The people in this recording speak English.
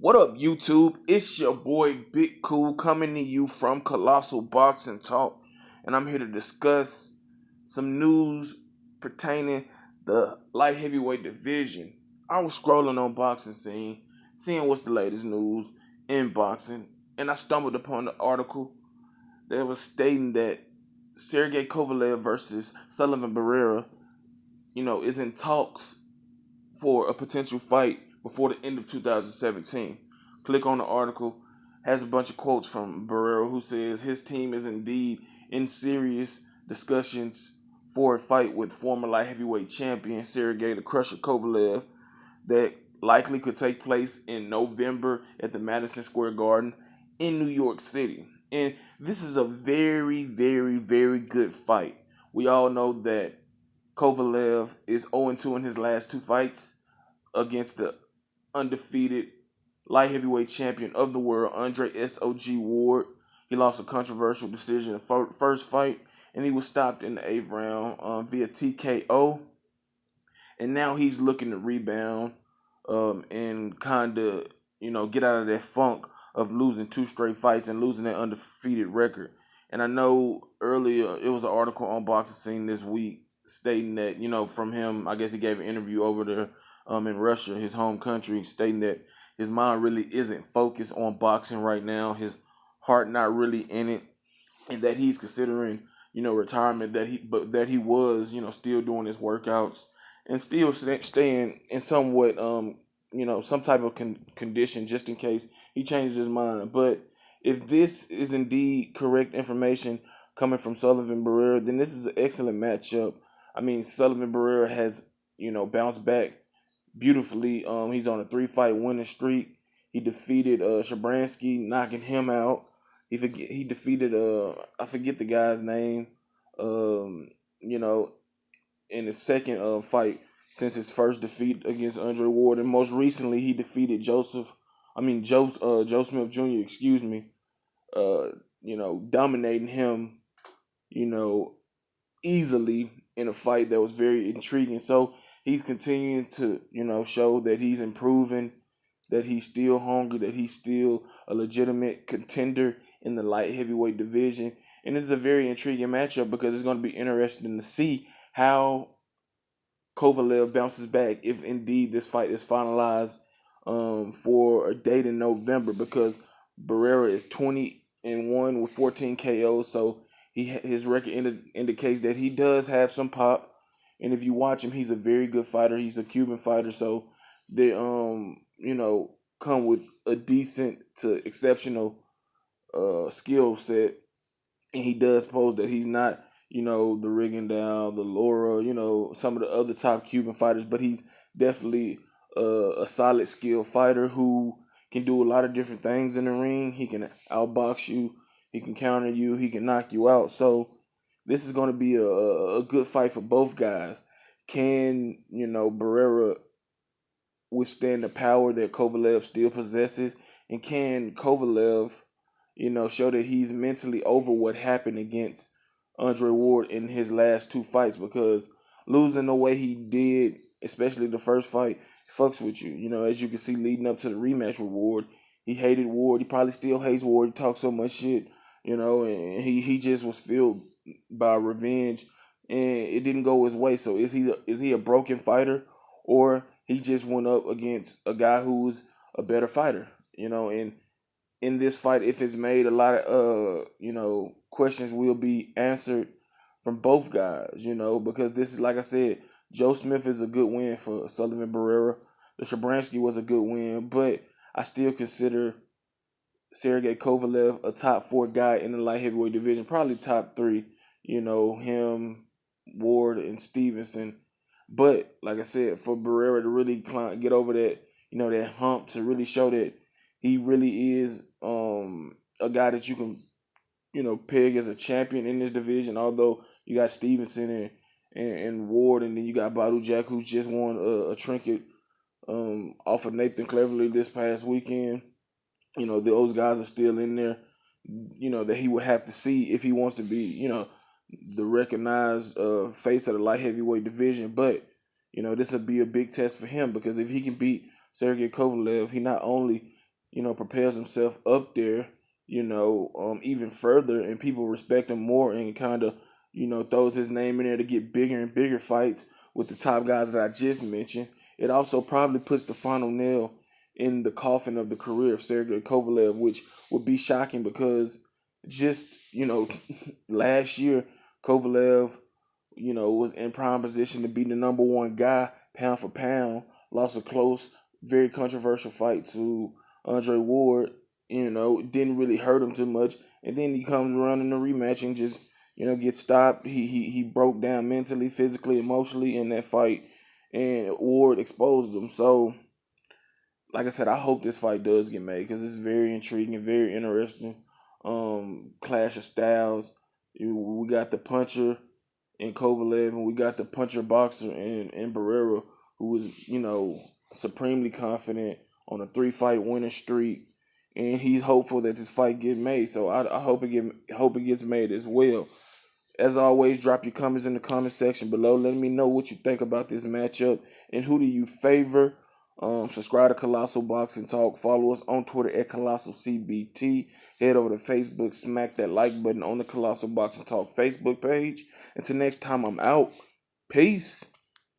What up, YouTube? It's your boy Big Cool coming to you from Colossal Boxing Talk, and I'm here to discuss some news pertaining the light heavyweight division. I was scrolling on Boxing Scene, seeing what's the latest news in boxing, and I stumbled upon the article that was stating that Sergey Kovalev versus Sullivan Barrera, is in talks for a potential fight before the end of 2017. Click on the article, has a bunch of quotes from Barrera, who says his team is indeed in serious discussions for a fight with former light heavyweight champion Sergey the Crusher Kovalev that likely could take place in November at the Madison Square Garden in New York City. And this is a very, very, very good fight. We all know that Kovalev is 0-2 in his last two fights against the undefeated light heavyweight champion of the world, Andre S.O.G. Ward. He lost a controversial decision in the first fight, and he was stopped in the 8th round via TKO. And now he's looking to rebound and kind of, get out of that funk of losing two straight fights and losing that undefeated record. And I know earlier it was an article on Boxing Scene this week stating that, from him, I guess he gave an interview over there in Russia, his home country, stating that his mind really isn't focused on boxing right now. His heart not really in it, and that he's considering, retirement. That he was, still doing his workouts and still staying in somewhat, some type of condition just in case he changes his mind. But if this is indeed correct information coming from Sullivan Barrera, then this is an excellent matchup. I mean, Sullivan Barrera has, bounced back beautifully. He's on a 3-fight winning streak. He defeated Shabransky, knocking him out. He defeated I forget the guy's name. In his second fight since his first defeat against Andre Ward, and most recently he defeated Joe Smith Jr. Excuse me. Dominating him, easily in a fight that was very intriguing. So he's continuing to, show that he's improving, that he's still hungry, that he's still a legitimate contender in the light heavyweight division. And this is a very intriguing matchup because it's going to be interesting to see how Kovalev bounces back if indeed this fight is finalized for a date in November, because Barrera is 20-1 with 14 KOs. So his record indicates that he does have some pop. And if you watch him, he's a very good fighter. He's a Cuban fighter, so they come with a decent to exceptional skill set. And he does pose that he's not, the Rigondeaux, the Laura, some of the other top Cuban fighters, but he's definitely a solid skill fighter who can do a lot of different things in the ring. He can outbox you, he can counter you, he can knock you out. So this is going to be a good fight for both guys. Can, Barrera withstand the power that Kovalev still possesses? And can Kovalev, show that he's mentally over what happened against Andre Ward in his last two fights? Because losing the way he did, especially the first fight, fucks with you. As you can see leading up to the rematch with Ward, he hated Ward. He probably still hates Ward. He talks so much shit, and he just was filled by revenge, and it didn't go his way. So is he a broken fighter, or he just went up against a guy who's a better fighter? And in this fight, if it's made, a lot of questions will be answered from both guys, because this is, like I said, Joe Smith is a good win for Sullivan Barrera. The Shabransky was a good win, but I still consider Sergey Kovalev a top 4 guy in the light heavyweight division, probably top 3, him, Ward, and Stevenson. But like I said, for Barrera to really get over that, that hump, to really show that he really is a guy that you can, peg as a champion in this division. Although you got Stevenson and Ward, and then you got Badu Jack, who's just won a trinket off of Nathan Cleverly this past weekend. Those guys are still in there, that he would have to see if he wants to be, the recognized face of the light heavyweight division. But, this would be a big test for him, because if he can beat Sergey Kovalev, he not only propels himself up there, even further, and people respect him more, and kind of, throws his name in there to get bigger and bigger fights with the top guys that I just mentioned. It also probably puts the final nail in the coffin of the career of Sergey Kovalev, which would be shocking because just, last year, Kovalev, was in prime position to be the number one guy, pound for pound, lost a close, very controversial fight to Andre Ward. It didn't really hurt him too much. And then he comes around in the rematch and just, gets stopped. He broke down mentally, physically, emotionally in that fight, and Ward exposed him. So, like I said, I hope this fight does get made because it's very intriguing, very interesting. Clash of styles. We got the puncher in Kovalev, and we got the puncher boxer in Barrera, who was, supremely confident on a 3-fight winning streak, and he's hopeful that this fight get made. So I hope it gets made as well. As always, drop your comments in the comment section below. Let me know what you think about this matchup and who do you favor. Subscribe to Colossal Boxing Talk. Follow us on Twitter at Colossal CBT. Head over to Facebook. Smack that like button on the Colossal Boxing Talk Facebook page. Until next time, I'm out. Peace.